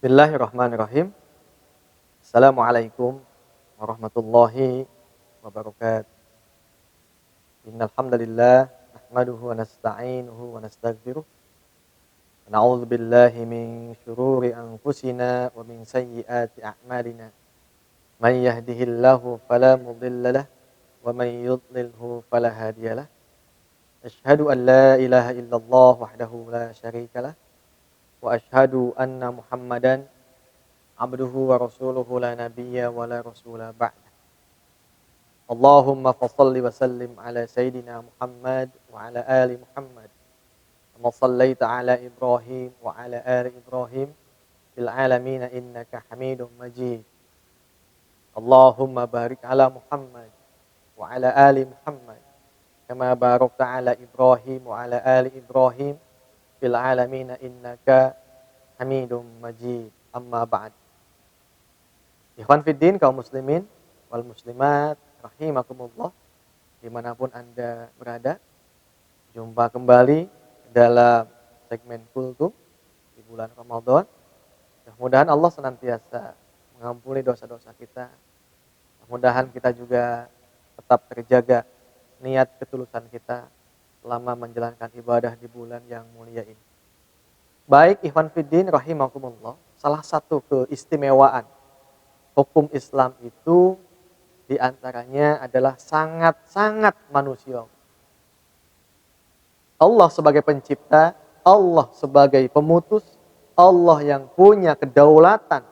Bismillahirrahmanirrahim. Assalamualaikum warahmatullahi wabarakatuh. Innal hamdalillah nahmaduhu wa nasta'inuhu wa nastaghfiruh. Wa na'udzu billahi min shururi anfusina wa min sayyiati a'malina. May yahdihillahu fala mudilla lahu wa may yudlilhu fala hadiyalah. Asyhadu an la ilaha illallah wahdahu la syarika lah wa asyhadu anna Muhammadan abduhu wa rasuluhu la nabiyya wa la rasula ba'da. Allahumma fassalli wa sallim ala sayyidina Muhammad wa ala ali Muhammad. Kama sallaita ala Ibrahim wa ala ali Ibrahim fil alamin innaka Hamidum Majid. Allahumma barik ala Muhammad wa ala ali Muhammad kama barakta ala Ibrahim wa ala ali Ibrahim fil alamin innaka Hamidum Majid. Amma ba'd. Ikhwan fiddin, kaum muslimin wal muslimat rahimakumullah, dimanapun Anda berada, jumpa kembali dalam segmen Kultum di bulan Ramadan. Mudah-mudahan Allah senantiasa mengampuni dosa-dosa kita. Mudah-mudahan kita juga tetap terjaga niat ketulusan kita selama menjalankan ibadah di bulan yang mulia ini. Baik ikhwan fiddin rahimakumullah, salah satu keistimewaan hukum Islam itu diantaranya adalah sangat-sangat manusiawi. Allah sebagai pencipta, Allah sebagai pemutus, Allah yang punya kedaulatan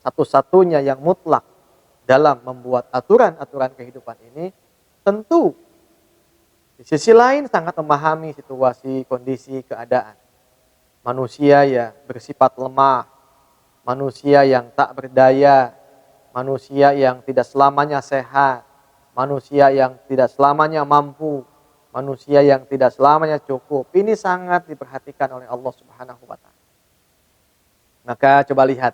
satu-satunya yang mutlak dalam membuat aturan-aturan kehidupan ini, tentu di sisi lain sangat memahami situasi, kondisi, keadaan. Manusia yang bersifat lemah, manusia yang tak berdaya, manusia yang tidak selamanya sehat, manusia yang tidak selamanya mampu, manusia yang tidak selamanya cukup. Ini sangat diperhatikan oleh Allah Subhanahu wa taala. Maka coba lihat,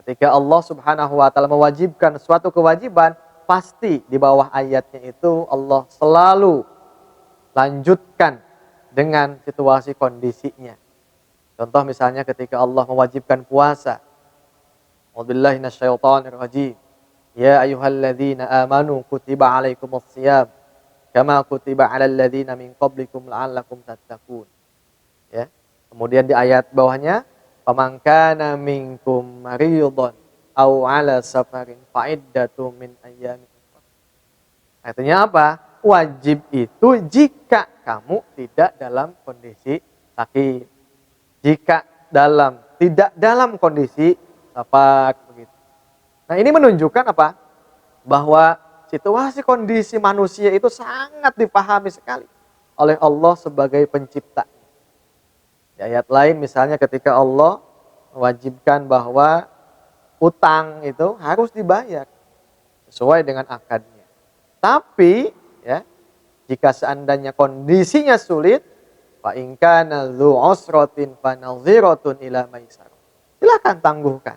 ketika Allah Subhanahu wa taala mewajibkan suatu kewajiban, pasti di bawah ayatnya itu Allah selalu lanjutkan dengan situasi kondisinya. Contoh misalnya ketika Allah mewajibkan puasa. A'udzubillahi minasyaitonir rajim. Ya ayyuhalladzina amanu kutiba alaikumus-shiyam kama kutiba 'alal ladzina min qablikum la'allakum tattaqun. Ya. Kemudian di ayat bawahnya, faman kana minkum maridun aw 'ala safarin fa'iddatum min ayyamin ukhra. Artinya apa? Wajib itu jika kamu tidak dalam kondisi sakit. Jika tidak dalam kondisi safar begitu. Nah, ini menunjukkan apa? Bahwa situasi kondisi manusia itu sangat dipahami sekali oleh Allah sebagai pencipta. Di ayat lain misalnya ketika Allah mewajibkan bahwa utang itu harus dibayar sesuai dengan akadnya. Tapi ya, jika seandainya kondisinya sulit, fa in kana dzu usratin fa nadhiratun ila maisarah. Silakan tangguhkan.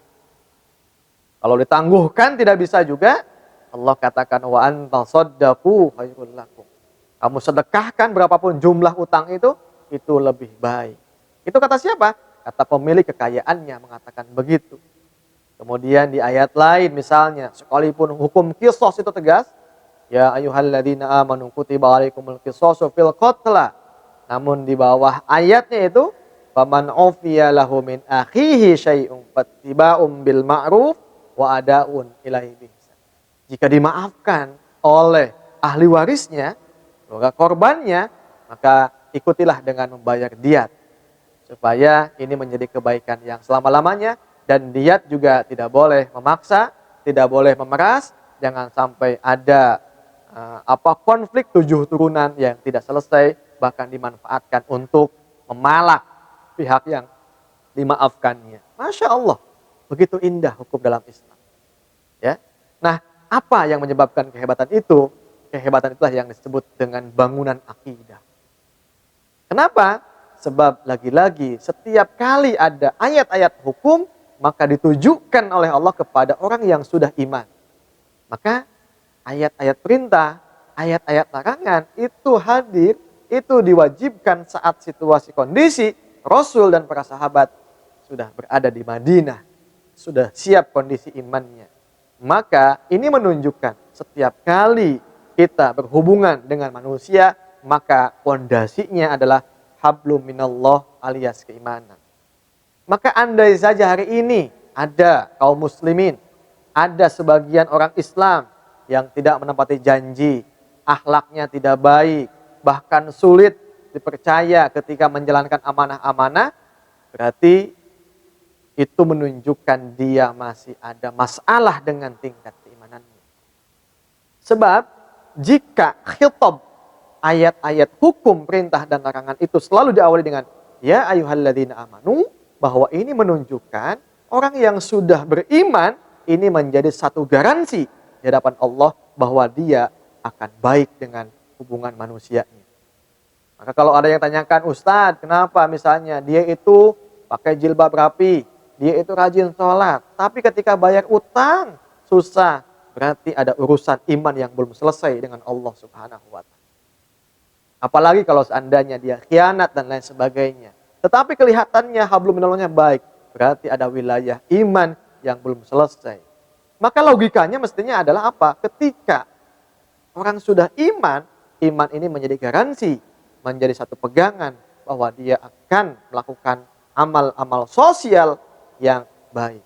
Kalau ditangguhkan tidak bisa juga, Allah katakan wa anta saddaqu khairul lakum. Kamu sedekahkan berapapun jumlah utang itu lebih baik. Itu kata siapa? Kata pemilik kekayaannya mengatakan begitu. Kemudian di ayat lain misalnya, sekalipun hukum qisas itu tegas, ya ayyuhalladzina amanu kutiba alaikumul qisasu fil qatla. Namun di bawah ayatnya itu, faman ufiya lahu min akhihi syai'un fattiba'un bil ma'ruf wa ada'un ilaihi bihsan. Jika dimaafkan oleh ahli warisnya, keluarga korbannya, maka ikutilah dengan membayar diat. Supaya ini menjadi kebaikan yang selama-lamanya, dan diat juga tidak boleh memaksa, tidak boleh memeras, jangan sampai ada konflik 7 turunan yang tidak selesai, bahkan dimanfaatkan untuk memalak pihak yang dimaafkannya. Masya Allah, begitu indah hukum dalam Islam. Ya, nah apa yang menyebabkan kehebatan itu? Kehebatan itulah yang disebut dengan bangunan akidah. Kenapa? Sebab lagi-lagi setiap kali ada ayat-ayat hukum, maka ditujukan oleh Allah kepada orang yang sudah iman. Maka ayat-ayat perintah, ayat-ayat larangan itu hadir, itu diwajibkan saat situasi kondisi Rasul dan para sahabat sudah berada di Madinah, sudah siap kondisi imannya. Maka ini menunjukkan setiap kali kita berhubungan dengan manusia, maka pondasinya adalah hablum minallah alias keimanan. Maka andai saja hari ini ada kaum muslimin, ada sebagian orang Islam yang tidak menepati janji, akhlaknya tidak baik, bahkan sulit dipercaya ketika menjalankan amanah-amanah, berarti itu menunjukkan dia masih ada masalah dengan tingkat keimanannya. Sebab jika khitab ayat-ayat hukum, perintah dan larangan itu selalu diawali dengan ya ayyuhalladzina amanu, bahwa ini menunjukkan orang yang sudah beriman ini menjadi satu garansi di hadapan Allah bahwa dia akan baik dengan hubungan manusianya. Maka kalau ada yang tanyakan, Ustadz, kenapa misalnya dia itu pakai jilbab rapi, dia itu rajin sholat, tapi ketika bayar utang susah, berarti ada urusan iman yang belum selesai dengan Allah Subhanahu wa Ta'ala. Apalagi kalau seandainya dia khianat dan lain sebagainya. Tetapi kelihatannya hablum minallahnya baik, berarti ada wilayah iman yang belum selesai. Maka logikanya mestinya adalah apa? Ketika orang sudah iman, iman ini menjadi garansi, menjadi satu pegangan bahwa dia akan melakukan amal-amal sosial yang baik.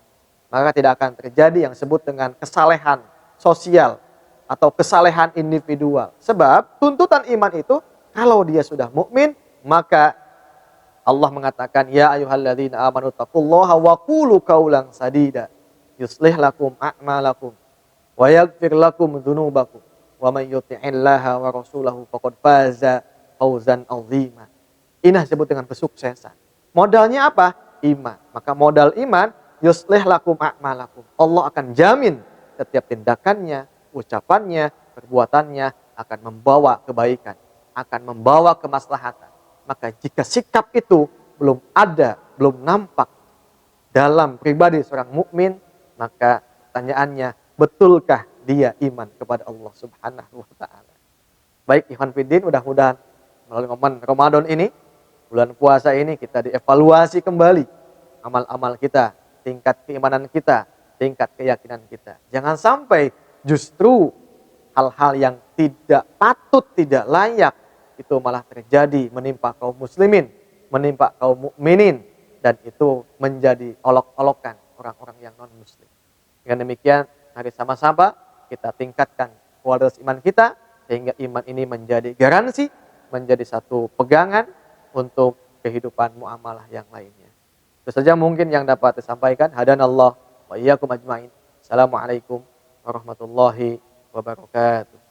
Maka tidak akan terjadi yang disebut dengan kesalehan sosial atau kesalehan individual. Sebab tuntutan iman itu kalau dia sudah mukmin, maka Allah mengatakan ya ayyuhalladzina amanu taqullaha wa qulu qaulan sadida yuslih lakum a'malakum wa yaghfir lakum dzunubakum wa may yuti'illaha wa rasulahu faqad faza fawzan 'azima. Ini disebut dengan kesuksesan. Modalnya apa? Iman. Maka modal iman, yuslih lakum a'malakum. Allah akan jamin setiap tindakannya, ucapannya, perbuatannya akan membawa kebaikan, akan membawa kemaslahatan. Maka jika sikap itu belum ada, belum nampak dalam pribadi seorang mukmin, maka pertanyaannya, betulkah dia iman kepada Allah Subhanahu wa Ta'ala? Baik, ikhwan fiddin, mudah-mudahan melalui momen Ramadan ini, bulan puasa ini kita dievaluasi kembali amal-amal kita, tingkat keimanan kita, tingkat keyakinan kita. Jangan sampai justru hal-hal yang tidak patut, tidak layak itu malah terjadi menimpa kaum muslimin, menimpa kaum mukminin, dan itu menjadi olok-olokan orang-orang yang non muslim. Dengan demikian, mari sama-sama kita tingkatkan kualitas iman kita sehingga iman ini menjadi garansi, menjadi satu pegangan untuk kehidupan muamalah yang lainnya. Itu saja mungkin yang dapat disampaikan. Hadanallah wa iyyakum ajmain. Assalamualaikum warahmatullahi wabarakatuh.